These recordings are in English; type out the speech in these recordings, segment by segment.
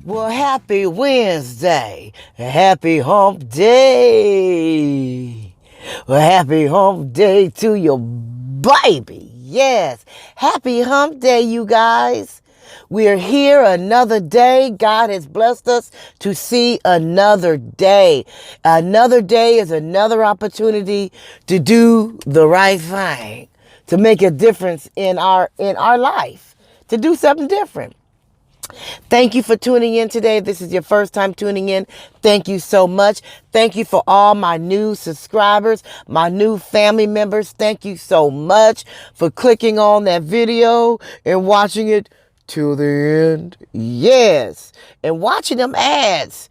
Well, happy Wednesday. Happy hump day. Well, happy hump day to your baby. Yes. Happy hump day, you guys. We're here another day. God has blessed us to see another day. Another day is another opportunity to do the right thing, to make a difference in our life, to do something different. Thank you for tuning in today. If this is your first time tuning in, thank you so much. Thank you for all my new subscribers, my new family members. Thank you so much for clicking on that video and watching it till the end. Yes. And watching them ads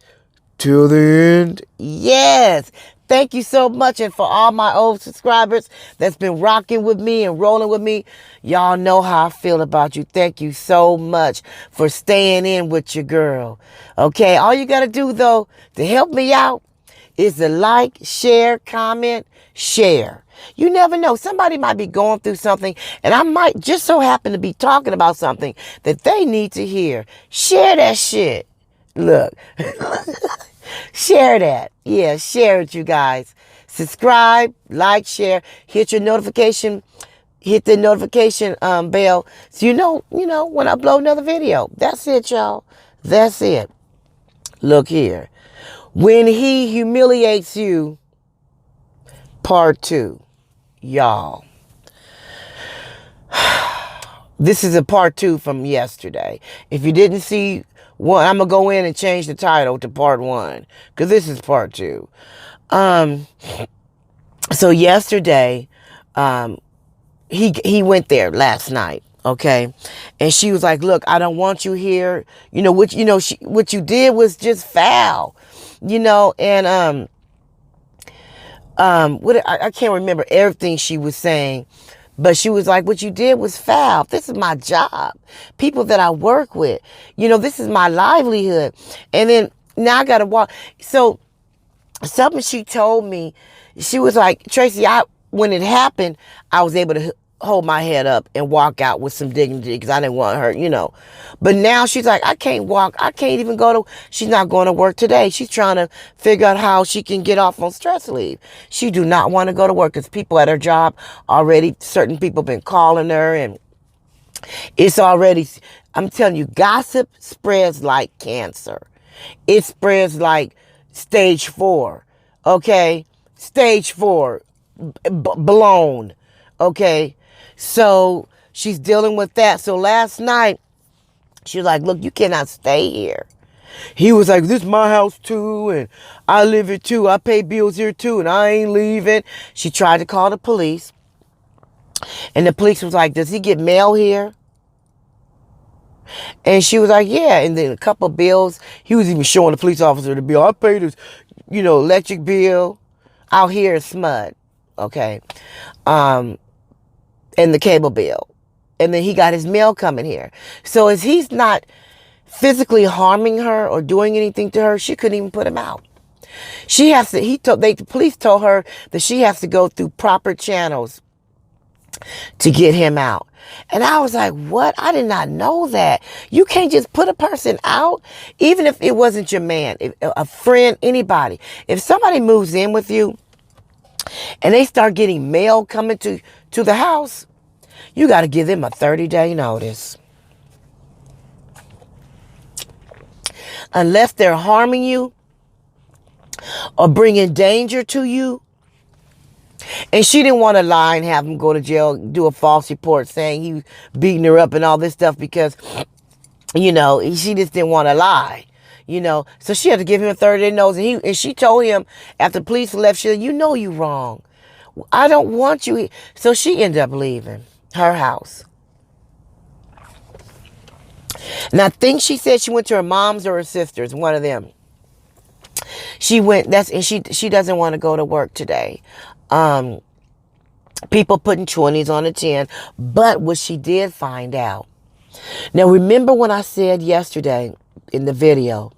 till the end. Yes. Thank you so much. And for all my old subscribers that's been rocking with me and rolling with me, y'all know how I feel about you. Thank you so much for staying in with your girl. Okay, all you got to do, though, to help me out is to like, share, comment, share. You never know. Somebody might be going through something, and I might just so happen to be talking about something that they need to hear. Share that shit. Look. Share that. Yeah, share it, you guys. Subscribe, like, share, hit the notification bell so you know when I upload another video. That's it, y'all. That's it. Look here. When he humiliates you, part 2. Y'all. This is a part 2 from yesterday. If you didn't see one, I'm going to go in and change the title to part 1, because this is part 2. So yesterday, he went there last night, okay? And she was like, look, I don't want you here. What you did was just foul, and I can't remember everything she was saying. But she was like, what you did was foul. This is my job. People that I work with. This is my livelihood. And then now I got to walk. So something she told me, she was like, Tracy, when it happened, I was able to hold my head up and walk out with some dignity because I didn't want her, But now she's like, I can't walk. I can't even she's not going to work today. She's trying to figure out how she can get off on stress leave. She do not want to go to work because people at her job already, certain people been calling her, and it's already, I'm telling you, gossip spreads like cancer. It spreads like stage 4. Okay. Stage 4 blown. Okay. So she's dealing with that. So last night, she was like, look, you cannot stay here. He was like, this is my house too, and I live here too. I pay bills here too, and I ain't leaving. She tried to call the police, and the police was like, does he get mail here? And she was like, yeah. And then a couple of bills, he was even showing the police officer the bill. I paid his, electric bill. Out here is SMUD. Okay. And the cable bill. And then he got his mail coming here. So as he's not physically harming her or doing anything to her, she couldn't even put him out. The police told her that she has to go through proper channels to get him out. And I was like, what? I did not know that. You can't just put a person out, even if it wasn't your man, a friend, anybody. If somebody moves in with you and they start getting mail coming to the house, you got to give them a 30-day notice. Unless they're harming you or bringing danger to you. And she didn't want to lie and have him go to jail, do a false report saying he was beating her up and all this stuff because, she just didn't want to lie, So she had to give him a 30-day notice. And she told him after the police left, she said, you wrong. I don't want you here. So she ended up leaving her house. And I think she said she went to her mom's or her sister's, one of them. She went, and she doesn't want to go to work today. People putting 20s on a 10. But what she did find out. Now remember when I said yesterday in the video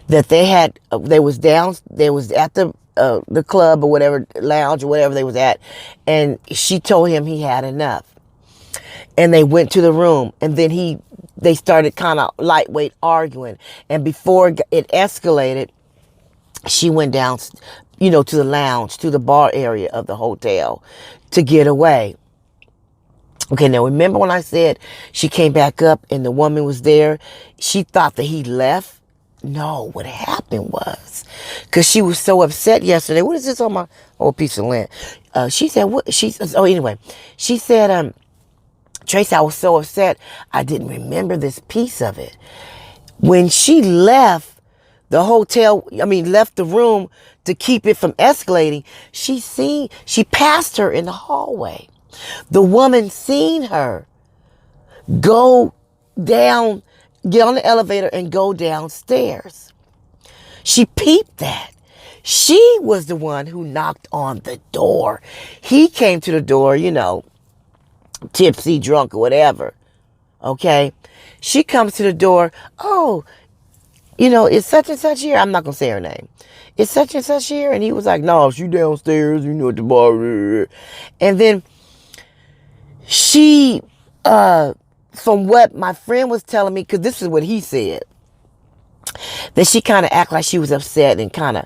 that they was at the club or whatever, lounge or whatever they was at, and she told him he had enough. And they went to the room, and then they started kind of lightweight arguing. And before it escalated, she went down, to the lounge, to the bar area of the hotel to get away. Okay, now remember when I said she came back up and the woman was there? She thought that he left. No, what happened was, because she was so upset yesterday. What is this on my old piece of land? She said, anyway, she said, Tracy, I was so upset, I didn't remember this piece of it. When she left left the room to keep it from escalating, she passed her in the hallway. The woman seen her go down, get on the elevator and go downstairs. She peeped that. She was the one who knocked on the door. He came to the door, tipsy, drunk, or whatever. Okay? She comes to the door. Oh, it's such and such here. I'm not going to say her name. It's such and such here. And he was like, no, she downstairs, at the bar. And then she, from what my friend was telling me, because this is what he said, that she kind of acted like she was upset and kind of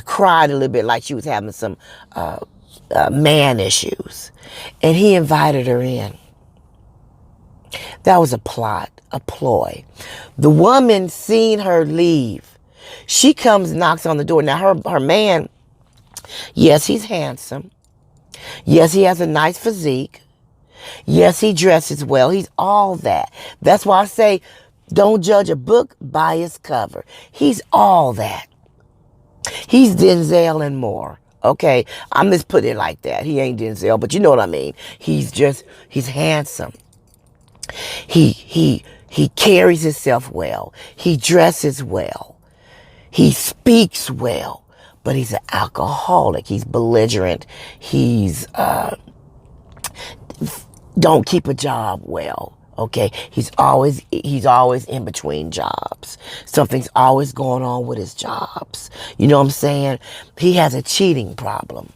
cried a little bit, like she was having some man issues. And he invited her in. That was a plot, a ploy. The woman seen her leave. She comes, knocks on the door. Now her man, yes, he's handsome. Yes, he has a nice physique. Yes, he dresses well. He's all that. That's why I say, don't judge a book by its cover. He's all that. He's Denzel and more. Okay, I'm just putting it like that. He ain't Denzel, but you know what I mean. He's handsome. He carries himself well. He dresses well. He speaks well. But he's an alcoholic. He's belligerent. He's don't keep a job well. Okay, he's always in between jobs. Something's always going on with his jobs. You know what I'm saying? He has a cheating problem.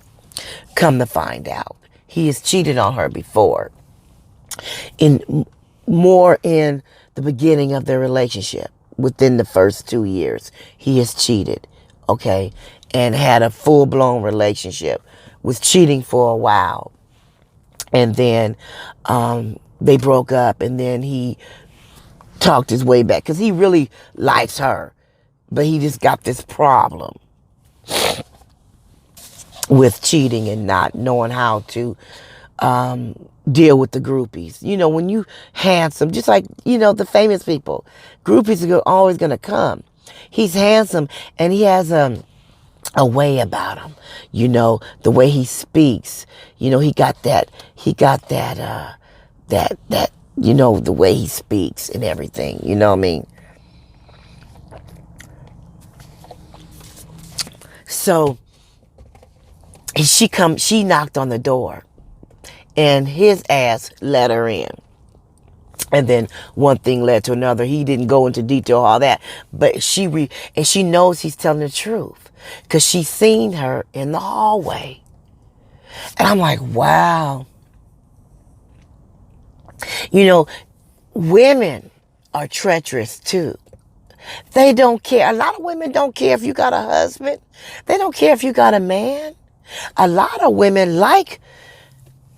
Come to find out, he has cheated on her before. More in the beginning of their relationship, within the first 2 years, he has cheated. Okay, and had a full-blown relationship. Was cheating for a while, and then they broke up, and then he talked his way back because he really likes her, but he just got this problem with cheating and not knowing how to deal with the groupies. When you handsome, just like the famous people, groupies are always gonna come. He's handsome, and he has a way about him. The way he speaks. He got that. The way he speaks and everything. You know what I mean? So she knocked on the door, and his ass let her in. And then one thing led to another. He didn't go into detail all that, but she knows he's telling the truth because she's seen her in the hallway. And I'm like, wow. Women are treacherous too. They don't care. A lot of women don't care if you got a husband. They don't care if you got a man. A lot of women like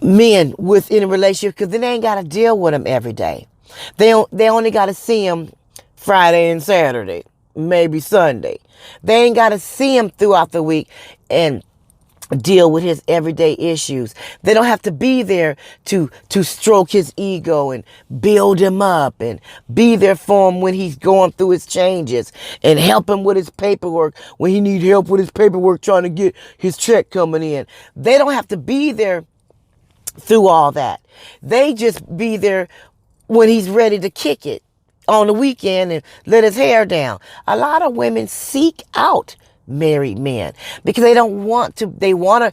men within a relationship because then they ain't got to deal with them every day. They only got to see him Friday and Saturday, maybe Sunday. They ain't got to see him throughout the week and deal with his everyday issues. They don't have to be there to stroke his ego and build him up and be there for him when he's going through his changes and help him with his paperwork when he need help with his paperwork trying to get his check coming in. They don't have to be there through all that. They just be there when he's ready to kick it on the weekend and let his hair down. A lot of women seek out married men because they don't want to. They want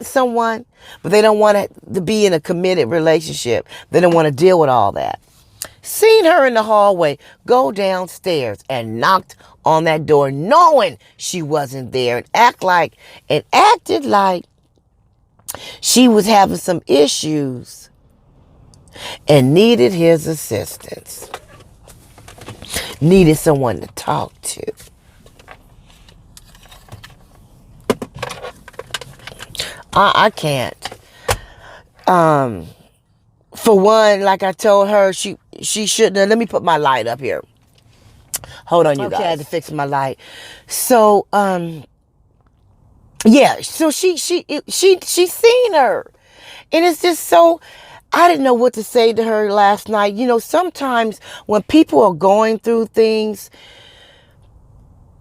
someone, but they don't want to be in a committed relationship. They don't want to deal with all that. Seen her in the hallway go downstairs and knocked on that door knowing she wasn't there and acted like She was having some issues and needed his assistance. Needed someone to talk to. I can't. For one, like I told her, she shouldn't have. Let me put my light up here. Hold on, you guys. I had to fix my light. So, yeah. So she seen her, and it's just so. I didn't know what to say to her last night. You know, sometimes when people are going through things,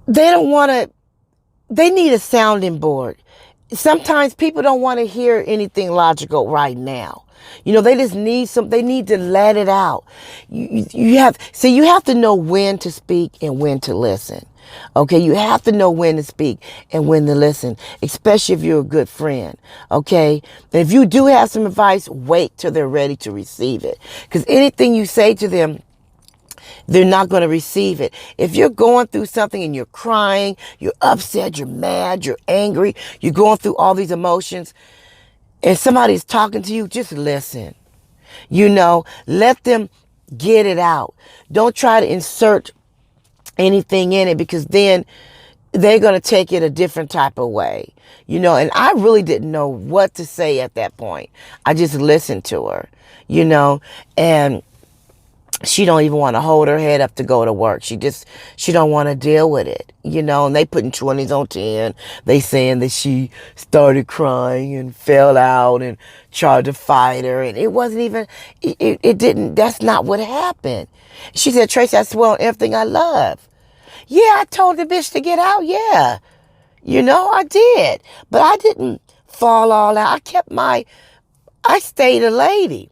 they don't want to. They need a sounding board. Sometimes people don't want to hear anything logical right now. You know, they just need they need to let it out. You have to know when to speak and when to listen. Okay, you have to know when to speak and when to listen, especially if you're a good friend. Okay, and if you do have some advice, wait till they're ready to receive it. Because anything you say to them, they're not going to receive it. If you're going through something and you're crying, you're upset, you're mad, you're angry, you're going through all these emotions, and somebody's talking to you, just listen. You know, let them get it out. Don't try to insert anything in it, because then they're going to take it a different type of way. You know, and I really didn't know what to say at that point. I just listened to her, you know, and she don't even want to hold her head up to go to work. She don't want to deal with it, you know, and they putting 20s on 10. They saying that she started crying and fell out and tried to fight her. And it wasn't even, it didn't, that's not what happened. She said, Tracy, I swear on everything I love. Yeah, I told the bitch to get out. Yeah. You know, I did, but I didn't fall all out. I stayed a lady.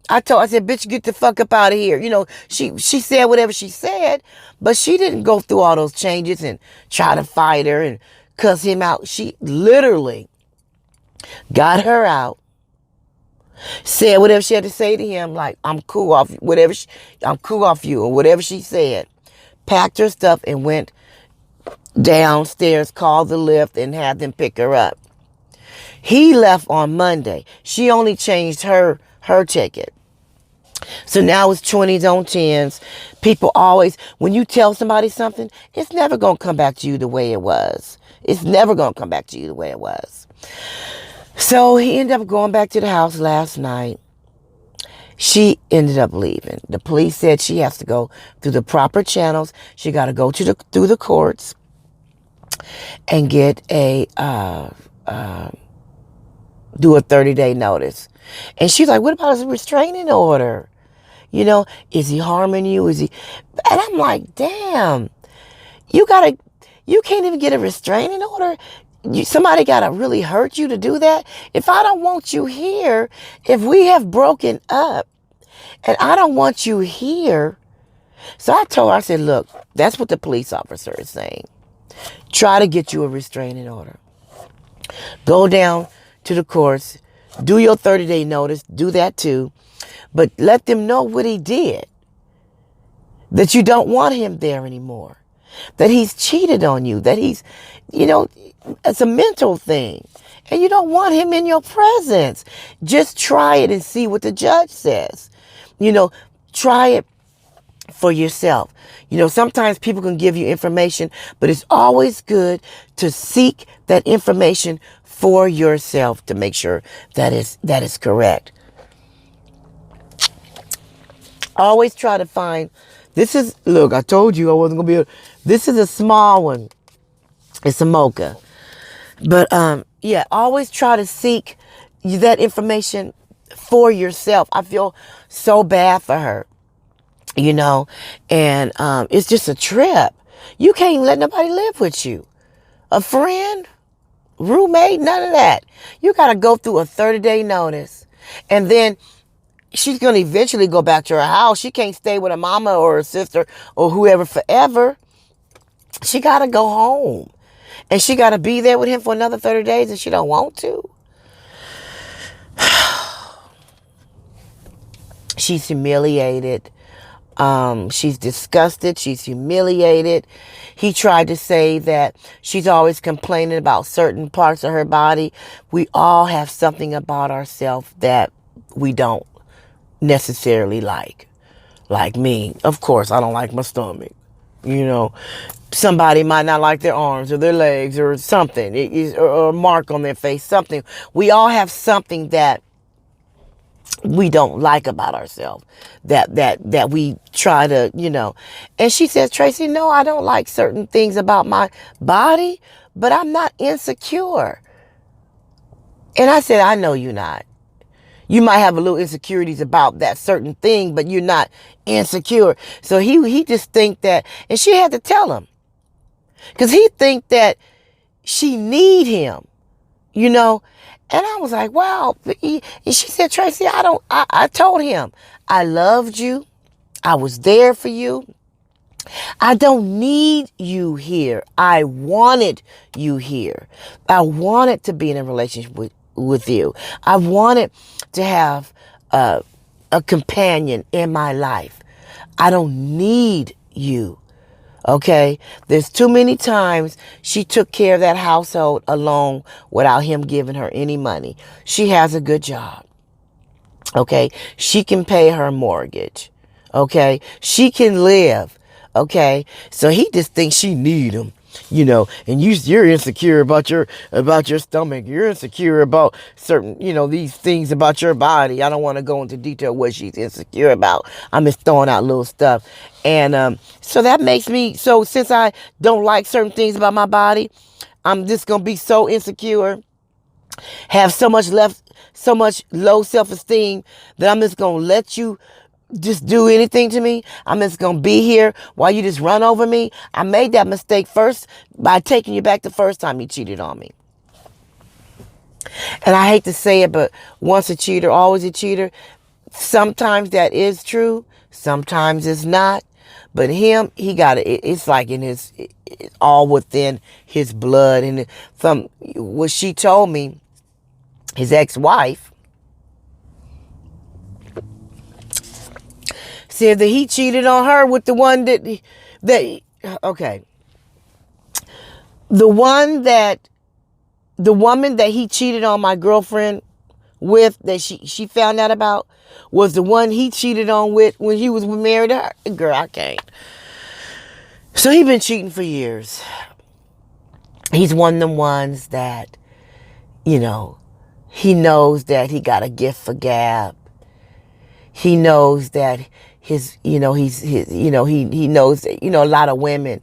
I said, bitch, get the fuck up out of here. You know, she said whatever she said, but she didn't go through all those changes and try to fight her and cuss him out. She literally got her out, said whatever she had to say to him, like, I'm cool off I'm cool off you, or whatever she said, packed her stuff and went downstairs, called the lift and had them pick her up. He left on Monday. She only changed her ticket. So now it's 20s on 10s. People always, when you tell somebody something, it's never going to come back to you the way it was. It's never going to come back to you the way it was. So he ended up going back to the house last night. She ended up leaving. The police said she has to go through the proper channels. She got to go through the courts and get do a 30-day notice. And she's like, what about a restraining order? You know, is he harming you? And I'm like, damn, you can't even get a restraining order? Somebody got to really hurt you to do that? If I don't want you here, if we have broken up and I don't want you here. So I told her, I said, look, that's what the police officer is saying. Try to get you a restraining order. Go down to the courts, do your 30-day notice, do that too, but let them know what he did, that you don't want him there anymore, that he's cheated on you, that he's, you know, it's a mental thing, and you don't want him in your presence. Just try it and see what the judge says. You know, try it for yourself. You know, sometimes people can give you information, but it's always good to seek that information for yourself to make sure that is correct. Always try to find, look, I told you I wasn't going to be able, this is a small one. It's a mocha. But, yeah, always try to seek that information for yourself. I feel so bad for her, you know, and it's just a trip. You can't let nobody live with you. A friend, roommate, none of that. You got to go through a 30-day notice. And then she's going to eventually go back to her house. She can't stay with her mama or her sister or whoever forever. She got to go home. And she got to be there with him for another 30 days and she don't want to. She's humiliated. She's disgusted. She's humiliated. He tried to say that she's always complaining about certain parts of her body. We all have something about ourselves that we don't necessarily like. Like me, of course, I don't like my stomach. You know, somebody might not like their arms or their legs or something, or a mark on their face, something. We all have something that we don't like about ourselves, that we try to, And she says, Tracy, no, I don't like certain things about my body, but I'm not insecure. And I said, I know you're not. You might have a little insecurities about that certain thing, but you're not insecure. So he just think that, and she had to tell him, because he think that she need him, And I was like, wow. And she said, Tracy, I told him, I loved you. I was there for you. I don't need you here. I wanted you here. I wanted to be in a relationship with you. I wanted to have a companion in my life. I don't need you. Okay? There's too many times she took care of that household alone without him giving her any money. She has a good job. Okay? She can pay her mortgage. Okay? She can live. Okay? So he just thinks she need him. And you're insecure about your stomach. You're insecure about certain, these things about your body. I don't want to go into detail what she's insecure about. I'm just throwing out little stuff. And so that makes me, so since I don't like certain things about my body, I'm just going to be so insecure, have so much low self-esteem that I'm just going to let you just do anything to me. I'm just going to be here while you just run over me. I made that mistake first by taking you back the first time you cheated on me. And I hate to say it, but once a cheater, always a cheater. Sometimes that is true. Sometimes it's not. But him, he got it. It's like it's all within his blood. And from what she told me, his ex-wife said that he cheated on her with the one okay. The woman that he cheated on my girlfriend with, that she found out about, was the one he cheated on with when he was married to her. Girl, I can't. So he been cheating for years. He's one of them ones that, he knows that he got a gift for gab. He knows that he knows that, a lot of women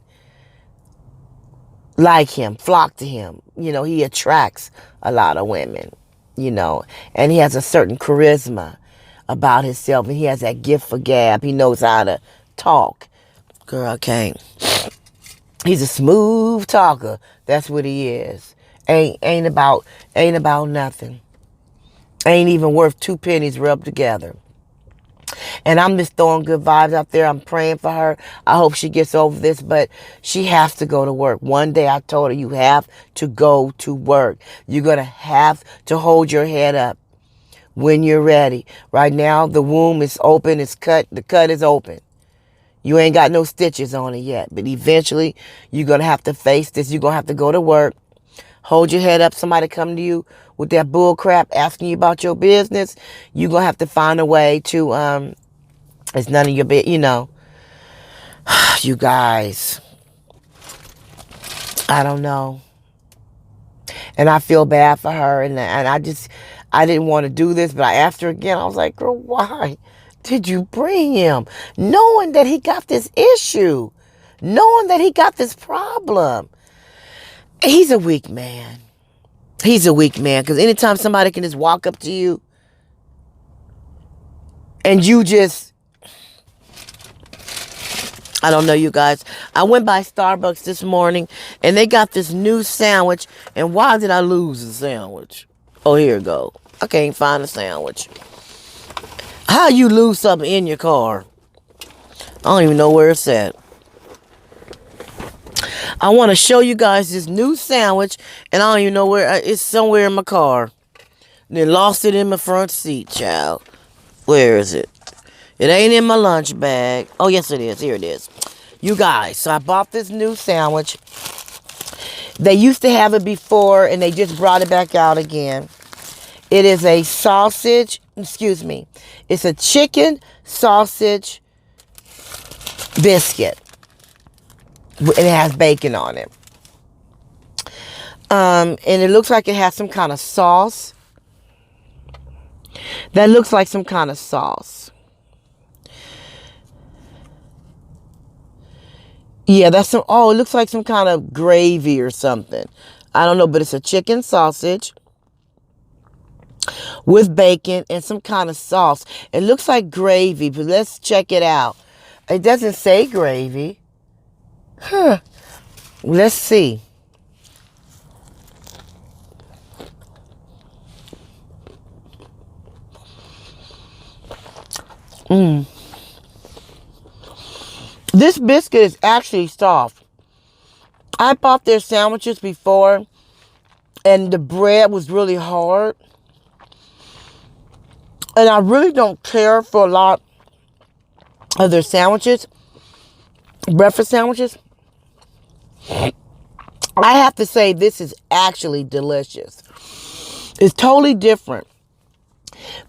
like him, flock to him. He attracts a lot of women, and he has a certain charisma about himself, and he has that gift for gab. He knows how to talk. Girl, I can't. He's a smooth talker. That's what he is. Ain't about nothing. Ain't even worth two pennies rubbed together. And I'm just throwing good vibes out there. I'm praying for her. I hope she gets over this, but she has to go to work. One day I told her, you have to go to work. You're going to have to hold your head up when you're ready. Right now, the womb is open. It's cut. The cut is open. You ain't got no stitches on it yet, but eventually you're going to have to face this. You're going to have to go to work. Hold your head up. Somebody come to you with that bull crap asking you about your business. You're going to have to find a way to, it's none of your bit, You guys, I don't know. And I feel bad for her. And I didn't want to do this, but I asked her again. I was like, girl, why did you bring him? Knowing that he got this issue. Knowing that he got this problem. He's a weak man. He's a weak man. Because anytime somebody can just walk up to you and you just, I don't know, you guys. I went by Starbucks this morning and they got this new sandwich. And why did I lose the sandwich? Oh, here it go. I can't find the sandwich. How you lose something in your car? I don't even know where it's at. I want to show you guys this new sandwich, and I don't even know where. It's somewhere in my car. Then lost it in my front seat, child. Where is it? It ain't in my lunch bag. Oh, yes, it is. Here it is. You guys, so I bought this new sandwich. They used to have it before, and they just brought it back out again. It is a sausage, excuse me. It's a chicken sausage biscuit. And it has bacon on it. And it looks like it has some kind of sauce. That looks like some kind of sauce. Yeah, that's some, oh, it looks like some kind of gravy or something. I don't know, but it's a chicken sausage with bacon and some kind of sauce. It looks like gravy, but let's check it out. It doesn't say gravy. Huh. Let's see. This biscuit is actually soft. I bought their sandwiches before, and the bread was really hard. And I really don't care for a lot of their sandwiches, breakfast sandwiches. I have to say this is actually delicious. It's totally different.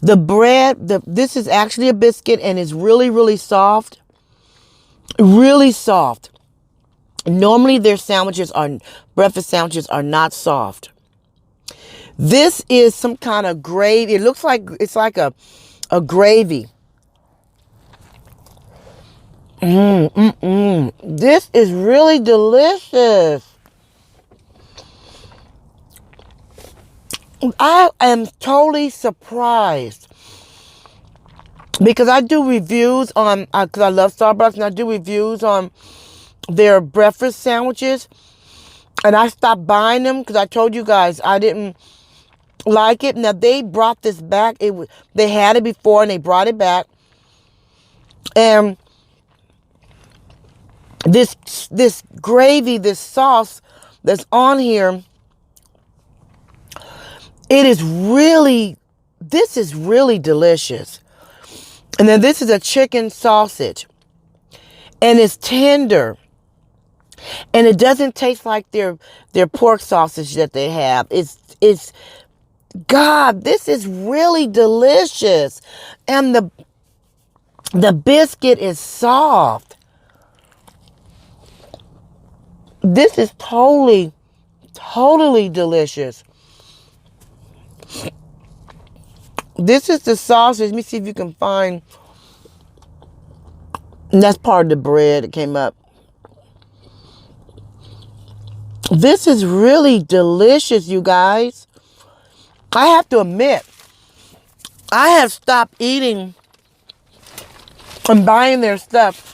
The bread, this is actually a biscuit, and it's really, really soft. Really soft. Normally their breakfast sandwiches are not soft. This is some kind of gravy. It looks like it's like a gravy. This is really delicious. I am totally surprised. Because I do reviews on, because I love Starbucks, and I do reviews on their breakfast sandwiches. And I stopped buying them because I told you guys I didn't like it. Now, they brought this back. They had it before, and they brought it back. And this gravy, this sauce that's on here, this is really delicious. And then this is a chicken sausage. And it's tender. And it doesn't taste like their pork sausage that they have. It's God, this is really delicious. And the biscuit is soft. This is totally delicious. This is the sausage. Let me see if you can find. And that's part of the bread that came up. This is really delicious, you guys. I have to admit, I have stopped eating and buying their stuff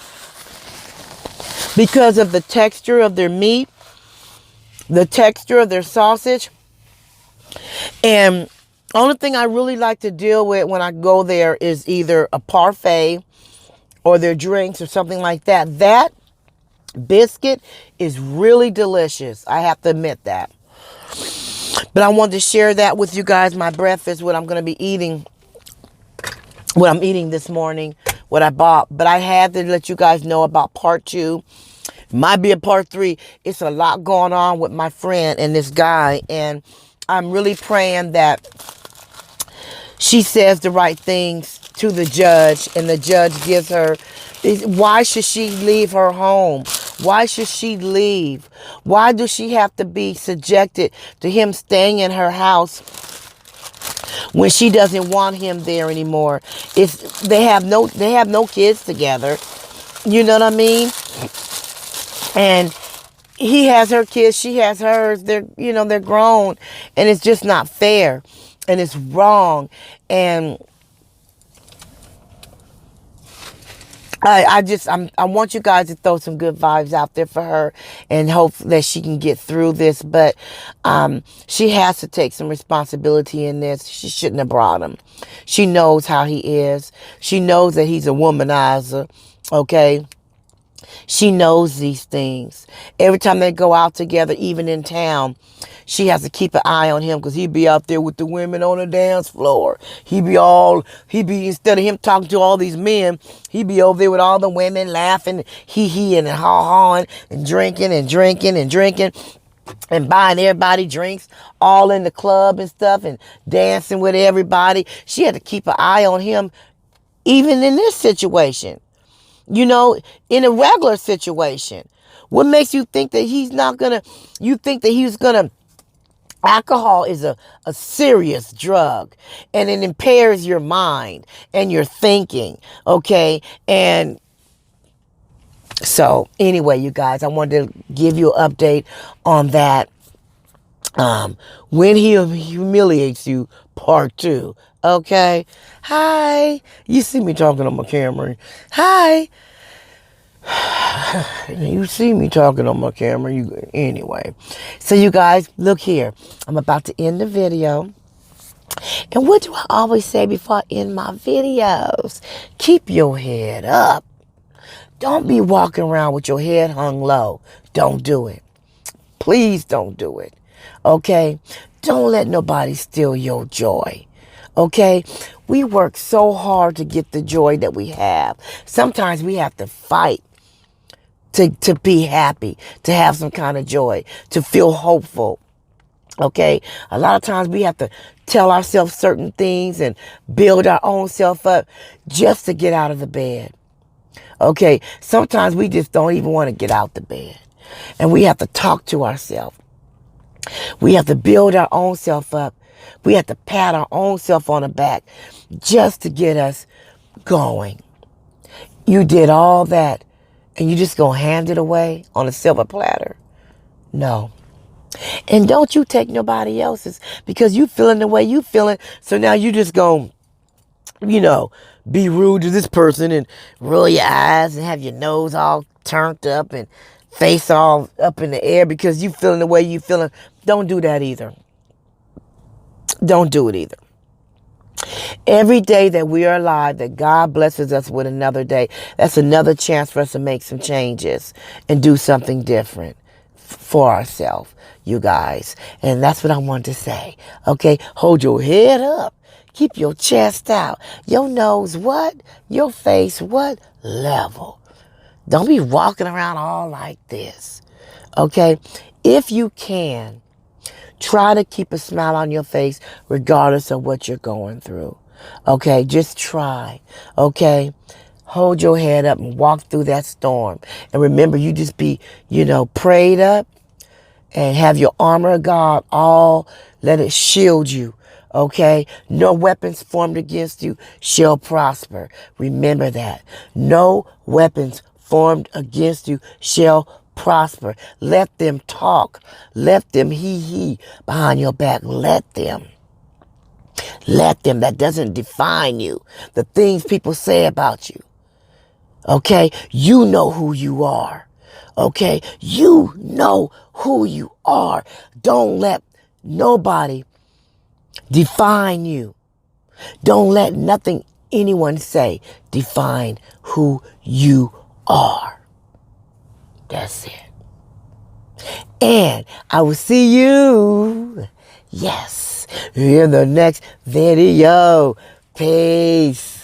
because of the texture of their meat, the texture of their sausage. And only thing I really like to deal with when I go there is either a parfait or their drinks or something like that. That biscuit is really delicious. I have to admit that. But I wanted to share that with you guys, my breakfast, what I'm going to be eating, what I'm eating this morning, what I bought. But I had to let you guys know about part 2. Might be a part 3. It's a lot going on with my friend and this guy. And I'm really praying that she says the right things to the judge, and the judge gives her. Why should she leave her home? Why should she leave? Why does she have to be subjected to him staying in her house when she doesn't want him there anymore? They have no kids together. You know what I mean? And he has her kids, she has hers. They're grown, and it's just not fair, and it's wrong. And I want you guys to throw some good vibes out there for her, and hope that she can get through this. But she has to take some responsibility in this. She shouldn't have brought him. She knows how he is. She knows that he's a womanizer. Okay. She knows these things. Every time they go out together, even in town, she has to keep an eye on him because he be out there with the women on the dance floor. Instead of him talking to all these men, he be over there with all the women laughing, hee and ha-hawing and drinking and drinking and drinking and buying everybody drinks all in the club and stuff and dancing with everybody. She had to keep an eye on him even in this situation. You know, in a regular situation. What makes you think that alcohol is a serious drug and it impairs your mind and your thinking, okay? And so anyway, you guys, I wanted to give you an update on that. When he humiliates you, part 2. Okay. Hi. You see me talking on my camera. Hi. You see me talking on my camera. Anyway. So you guys, look here. I'm about to end the video. And what do I always say before I end my videos? Keep your head up. Don't be walking around with your head hung low. Don't do it. Please don't do it. Okay? Don't let nobody steal your joy. Okay? We work so hard to get the joy that we have. Sometimes we have to fight to be happy, to have some kind of joy, to feel hopeful. Okay? A lot of times we have to tell ourselves certain things and build our own self up just to get out of the bed. Okay? Sometimes we just don't even want to get out the bed. And we have to talk to ourselves. We have to build our own self up. We have to pat our own self on the back just to get us going. You did all that and you just gonna hand it away on a silver platter? No. And don't you take nobody else's because you feeling the way you feeling. So now you just gonna, be rude to this person and roll your eyes and have your nose all turned up and face all up in the air because you feeling the way you feeling. Don't do that either. Don't do it either. Every day that we are alive, that God blesses us with another day, that's another chance for us to make some changes and do something different for ourselves, you guys. And that's what I want to say. Okay? Hold your head up. Keep your chest out. Your nose what? Your face what? Level. Don't be walking around all like this. Okay? If you can, try to keep a smile on your face regardless of what you're going through. Okay? Just try. Okay? Hold your head up and walk through that storm. And remember, you just be, prayed up and have your armor of God all, let it shield you. Okay? No weapons formed against you shall prosper. Remember that. No weapons formed against you shall prosper. Let them talk. Let them hee behind your back. Let them. Let them. That doesn't define you. The things people say about you. Okay? You know who you are. Okay? You know who you are. Don't let nobody define you. Don't let nothing anyone say define who you are. That's it. And I will see you, yes, in the next video. Peace.